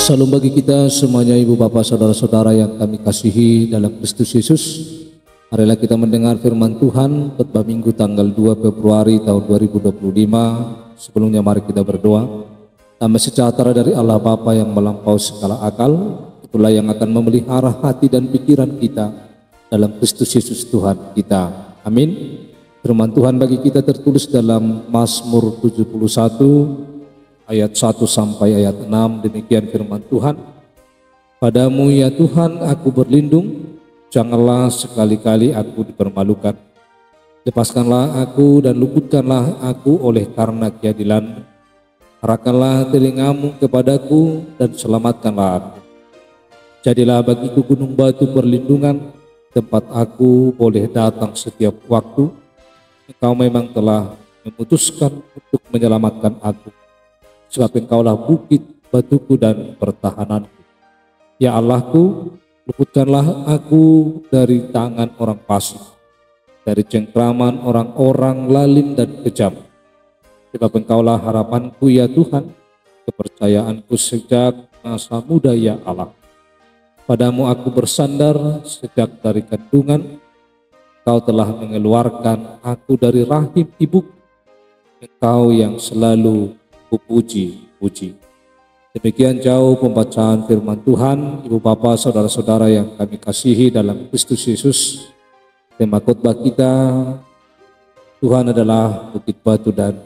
Salam bagi kita semuanya, ibu bapak saudara-saudara yang kami kasihi dalam Kristus Yesus. Marilah kita mendengar firman Tuhan khotbah Minggu tanggal 2 Februari tahun 2025. Sebelumnya mari kita berdoa. Damai sejahtera dari Allah Bapa yang melampaui segala akal, itulah yang akan memelihara hati dan pikiran kita dalam Kristus Yesus Tuhan kita. Amin. Firman Tuhan bagi kita tertulis dalam Mazmur 71 ayat 1 sampai ayat 6. Demikian firman Tuhan. Padamu ya Tuhan aku berlindung, janganlah sekali-kali aku dipermalukan. Lepaskanlah aku dan luputkanlah aku oleh karena keadilan. Arahkanlah telingamu kepadaku dan selamatkanlah aku. Jadilah bagiku gunung batu perlindungan, tempat aku boleh datang setiap waktu. Engkau memang telah memutuskan untuk menyelamatkan aku, sebab engkaulah bukit batuku dan pertahananku. Ya Allahku, luputkanlah aku dari tangan orang fasik, dari cengkraman orang-orang lalim dan kejam. Sebab engkaulah harapanku ya Tuhan, kepercayaanku sejak masa muda ya Allah. Padamu aku bersandar sejak dari kandungan, Engkau telah mengeluarkan aku dari rahim ibuku. Engkau yang selalu puji. Demikian jauh pembacaan firman Tuhan. Ibu bapak saudara-saudara yang kami kasihi dalam Kristus Yesus, tema khotbah kita, Tuhan adalah bukit batu dan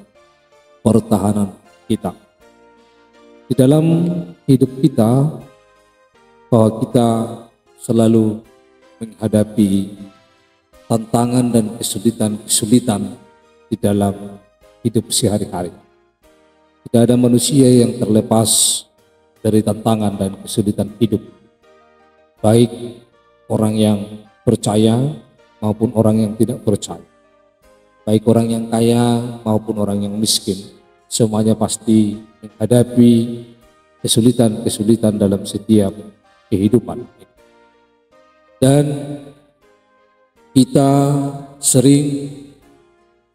pertahanan kita. Di dalam hidup kita, bahwa kita selalu menghadapi tantangan dan kesulitan di dalam hidup sehari-hari. Tidak ada manusia yang terlepas dari tantangan dan kesulitan hidup, baik orang yang percaya maupun orang yang tidak percaya, baik orang yang kaya maupun orang yang miskin. Semuanya pasti menghadapi kesulitan-kesulitan dalam setiap kehidupan. Dan kita sering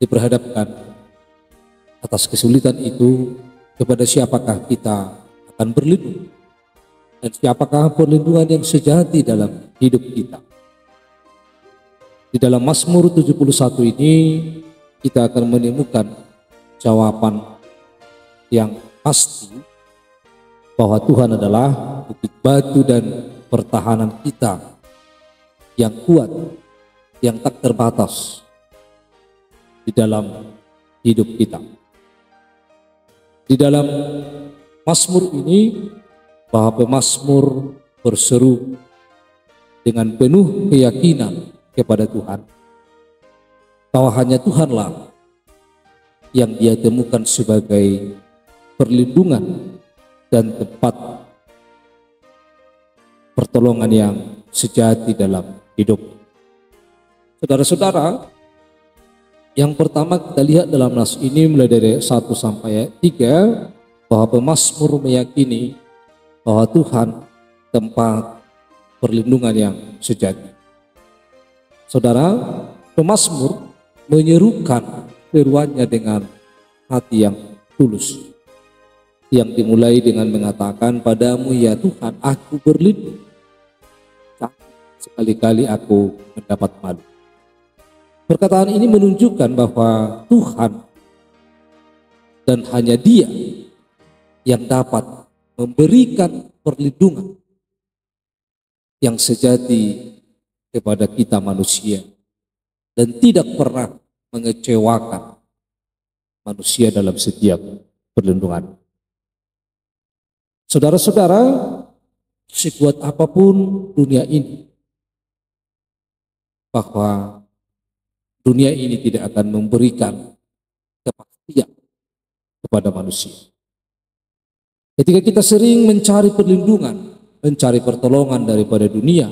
diperhadapkan atas kesulitan itu, kepada siapakah kita akan berlindung, dan siapakah perlindungan yang sejati dalam hidup kita. Di dalam Mazmur 71 ini kita akan menemukan jawaban yang pasti bahwa Tuhan adalah bukit batu dan pertahanan kita yang kuat, yang tak terbatas di dalam hidup kita. Di dalam Mazmur ini, bahwa pemazmur berseru dengan penuh keyakinan kepada Tuhan, bahwa hanya Tuhanlah yang dia temukan sebagai perlindungan dan tempat pertolongan yang sejati dalam hidup. Saudara-saudara, yang pertama kita lihat dalam nas ini mulai dari 1 sampai 3, bahwa pemazmur meyakini bahwa Tuhan tempat perlindungan yang sejati. Saudara, pemazmur menyerukan seruannya dengan hati yang tulus, yang dimulai dengan mengatakan, padamu ya Tuhan aku berlindung, sekali-kali aku mendapat malu. Perkataan ini menunjukkan bahwa Tuhan dan hanya Dia yang dapat memberikan perlindungan yang sejati kepada kita manusia, dan tidak pernah mengecewakan manusia dalam setiap perlindungan. Saudara-saudara, sekuat apapun dunia ini, bahwa dunia ini tidak akan memberikan kepastian kepada manusia. Ketika kita sering mencari perlindungan, mencari pertolongan daripada dunia,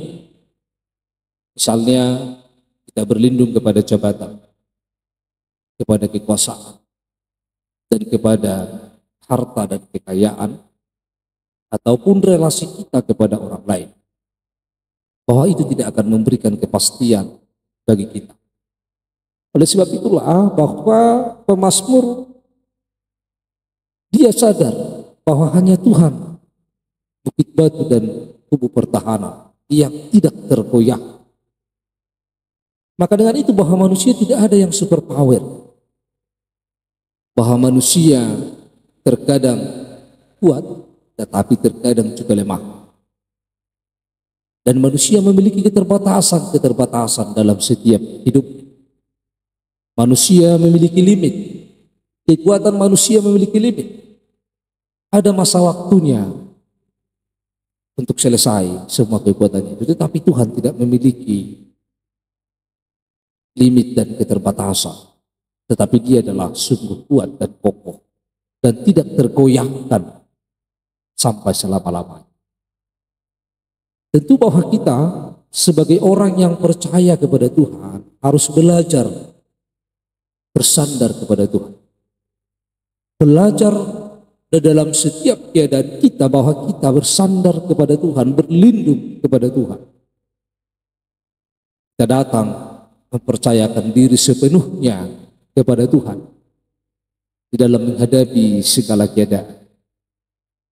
misalnya kita berlindung kepada jabatan, kepada kekuasaan, dan kepada harta dan kekayaan, ataupun relasi kita kepada orang lain, bahwa itu tidak akan memberikan kepastian bagi kita. Oleh sebab itulah bahwa pemazmur dia sadar bahwa hanya Tuhan bukit batu dan kubu pertahanan yang tidak tergoyah. Maka dengan itu bahwa manusia tidak ada yang super power, bahwa manusia terkadang kuat tetapi terkadang juga lemah, dan manusia memiliki keterbatasan dalam setiap hidup. Manusia memiliki limit, kekuatan manusia memiliki limit. Ada masa waktunya untuk selesai semua kekuatannya itu, tetapi Tuhan tidak memiliki limit dan keterbatasan, tetapi Dia adalah sungguh kuat dan kokoh dan tidak tergoyahkan sampai selama-lamanya. Tentu bahwa kita sebagai orang yang percaya kepada Tuhan harus belajar bersandar kepada Tuhan, belajar dalam setiap keadaan kita bahwa kita bersandar kepada Tuhan, berlindung kepada Tuhan. Kita datang mempercayakan diri sepenuhnya kepada Tuhan di dalam menghadapi segala keadaan,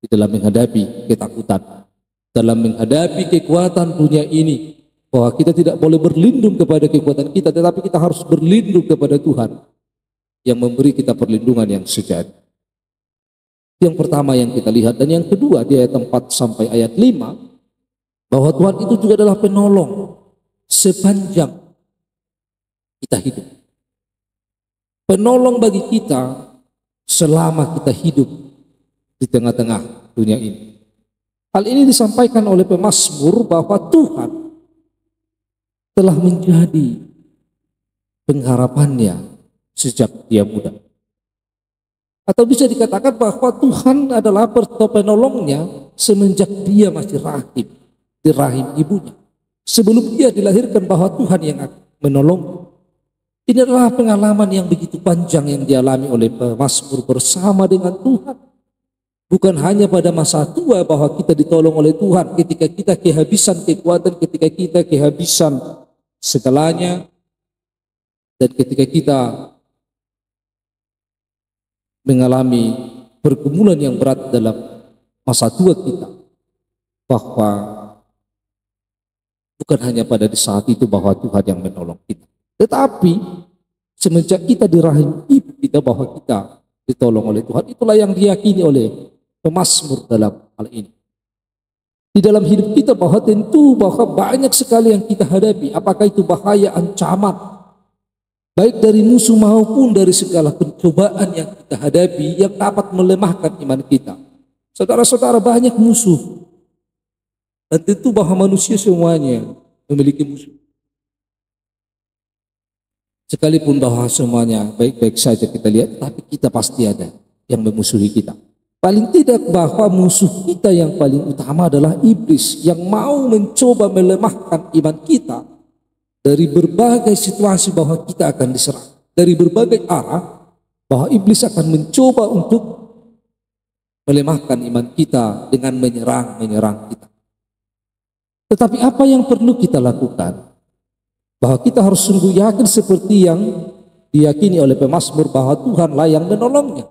di dalam menghadapi ketakutan, dalam menghadapi kekuatan dunia ini, bahwa kita tidak boleh berlindung kepada kekuatan kita, tetapi kita harus berlindung kepada Tuhan yang memberi kita perlindungan yang sejati. Yang pertama yang kita lihat, dan yang kedua di ayat 4 sampai ayat 5, bahwa Tuhan itu juga adalah penolong sepanjang kita hidup. Penolong bagi kita selama kita hidup di tengah-tengah dunia ini. Hal ini disampaikan oleh pemazmur bahwa Tuhan telah menjadi pengharapannya sejak dia muda. Atau bisa dikatakan bahwa Tuhan adalah penolongnya semenjak dia masih rahim, di rahim ibunya. Sebelum dia dilahirkan bahwa Tuhan yang akan menolong. Ini adalah pengalaman yang begitu panjang yang dialami oleh pemazmur bersama dengan Tuhan. Bukan hanya pada masa tua bahwa kita ditolong oleh Tuhan ketika kita kehabisan kekuatan, ketika kita kehabisan segalanya, dan ketika kita mengalami pergumulan yang berat dalam masa tua kita, bahwa bukan hanya pada di saat itu bahwa Tuhan yang menolong kita, tetapi semenjak kita di rahim ibu kita bahwa kita ditolong oleh Tuhan. Itulah yang diyakini oleh pemazmur dalam hal ini. Di dalam hidup kita bahwa tentu bahwa banyak sekali yang kita hadapi, apakah itu bahaya, ancaman, baik dari musuh maupun dari segala pencobaan yang kita hadapi yang dapat melemahkan iman kita. Saudara-saudara, banyak musuh. Dan tentu bahwa manusia semuanya memiliki musuh. Sekalipun bahwa semuanya baik-baik saja kita lihat, tapi kita pasti ada yang memusuhi kita. Paling tidak bahwa musuh kita yang paling utama adalah iblis yang mau mencoba melemahkan iman kita. Dari berbagai situasi bahwa kita akan diserang, dari berbagai arah bahwa iblis akan mencoba untuk melemahkan iman kita dengan menyerang kita. Tetapi apa yang perlu kita lakukan? Bahwa kita harus sungguh yakin seperti yang diyakini oleh pemazmur bahwa Tuhanlah yang menolongnya.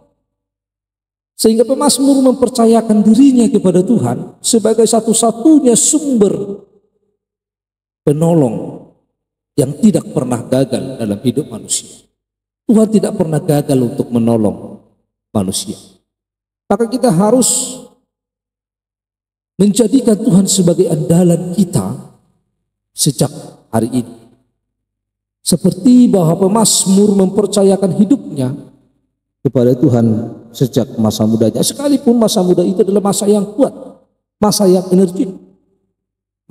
Sehingga pemazmur mempercayakan dirinya kepada Tuhan sebagai satu-satunya sumber penolong yang tidak pernah gagal dalam hidup manusia. Tuhan tidak pernah gagal untuk menolong manusia. Maka kita harus menjadikan Tuhan sebagai andalan kita sejak hari ini. Seperti bahwa pemazmur mempercayakan hidupnya kepada Tuhan sejak masa mudanya. Sekalipun masa muda itu adalah masa yang kuat, masa yang energik,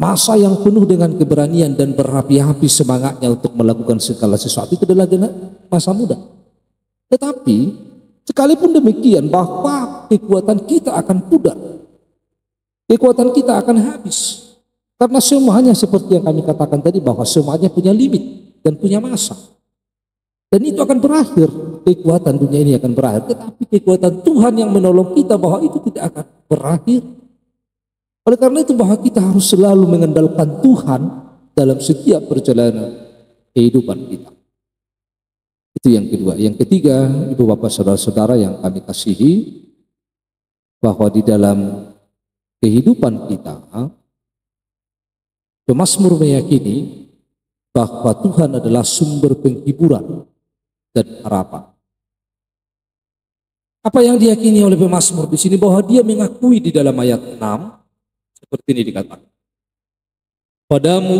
masa yang penuh dengan keberanian dan berapi-api semangatnya untuk melakukan segala sesuatu, itu adalah masa muda. Tetapi sekalipun demikian bahwa kekuatan kita akan pudar, kekuatan kita akan habis, karena semuanya seperti yang kami katakan tadi bahwa semuanya punya limit dan punya masa. Dan itu akan berakhir, kekuatan dunia ini akan berakhir, tetapi kekuatan Tuhan yang menolong kita bahwa itu tidak akan berakhir. Oleh karena itu bahwa kita harus selalu mengandalkan Tuhan dalam setiap perjalanan kehidupan kita. Itu yang kedua. Yang ketiga, Ibu Bapak Saudara-saudara yang kami kasihi, bahwa di dalam kehidupan kita, pemazmur meyakini bahwa Tuhan adalah sumber penghiburan dan harapan. Apa yang diyakini oleh pemazmur di sini, bahwa dia mengakui di dalam ayat 6 seperti ini dikatakan, padamu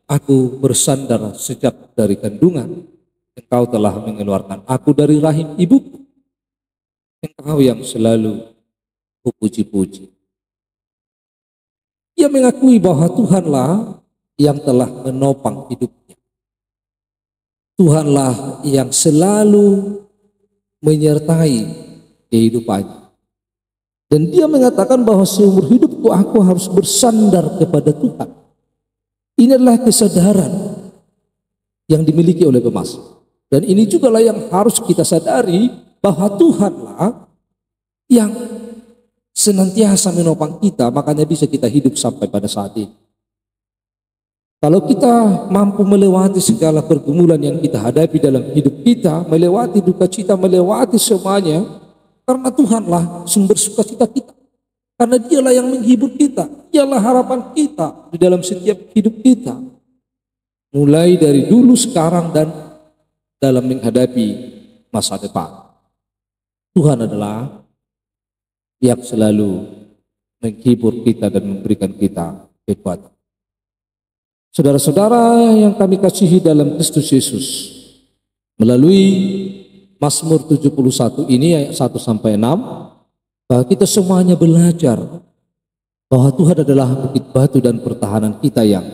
aku bersandar sejak dari kandungan, engkau telah mengeluarkan aku dari rahim ibuku, engkau yang selalu kupuji-puji. Ia mengakui bahwa Tuhanlah yang telah menopang hidupnya, Tuhanlah yang selalu menyertai kehidupannya. Dan dia mengatakan bahwa seumur hidupku aku harus bersandar kepada Tuhan. Ini adalah kesadaran yang dimiliki oleh pemazmur. Dan ini juga lah yang harus kita sadari, bahwa Tuhanlah yang senantiasa menopang kita, makanya bisa kita hidup sampai pada saat ini. Kalau kita mampu melewati segala pergumulan yang kita hadapi dalam hidup kita, melewati duka cita, melewati semuanya, karena Tuhanlah sumber sukacita kita. Karena dialah yang menghibur kita, dialah harapan kita di dalam setiap hidup kita. Mulai dari dulu, sekarang, dan dalam menghadapi masa depan. Tuhan adalah yang selalu menghibur kita dan memberikan kita kekuatan. Saudara-saudara yang kami kasihi dalam Kristus Yesus, melalui Mazmur 71 ini ayat 1 sampai 6, bahwa kita semuanya belajar bahwa Tuhan adalah bukit batu dan pertahanan kita yang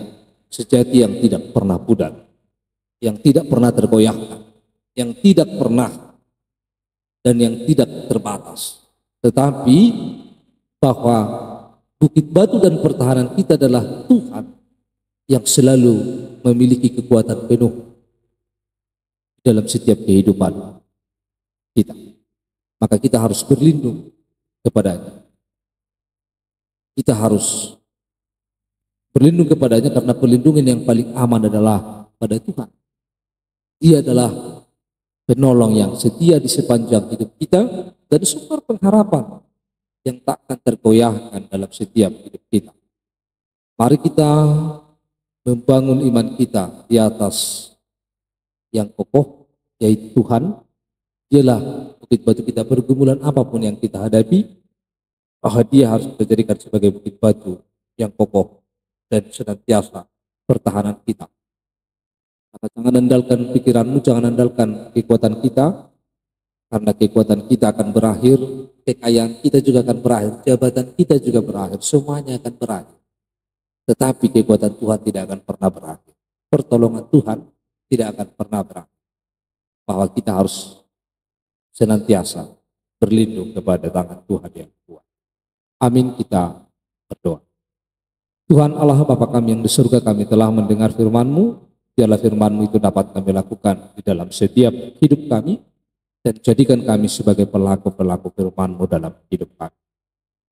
sejati, yang tidak pernah pudar, yang tidak pernah tergoyahkan, yang tidak pernah dan yang tidak terbatas. Tetapi bahwa bukit batu dan pertahanan kita adalah Tuhan yang selalu memiliki kekuatan penuh dalam setiap kehidupan kita. Maka kita harus berlindung kepadanya. Kita harus berlindung kepadanya, karena perlindungan yang paling aman adalah pada Tuhan. Dia adalah penolong yang setia di sepanjang hidup kita dan sumber pengharapan yang tak akan tergoyahkan dalam setiap hidup kita. Mari kita membangun iman kita di atas yang kokoh, yaitu Tuhan. Dialah bukit batu kita, pergumulan apapun yang kita hadapi, bahwa dia harus kita jadikan sebagai bukit batu yang kokoh dan senantiasa pertahanan kita. Maka jangan andalkan pikiranmu, jangan andalkan kekuatan kita, karena kekuatan kita akan berakhir, kekayaan kita juga akan berakhir, jabatan kita juga berakhir, semuanya akan berakhir. Tetapi kekuatan Tuhan tidak akan pernah berakhir. Pertolongan Tuhan tidak akan pernah berakhir. Bahwa kita harus senantiasa berlindung kepada tangan Tuhan yang kuat. Amin, kita berdoa. Tuhan Allah Bapa kami yang di surga, kami telah mendengar firman-Mu. Biarlah firman-Mu itu dapat kami lakukan di dalam setiap hidup kami, dan jadikan kami sebagai pelaku-pelaku firman-Mu dalam hidup kami.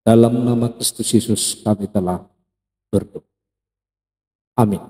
Dalam nama Kristus Yesus kami telah berdoa. Amin.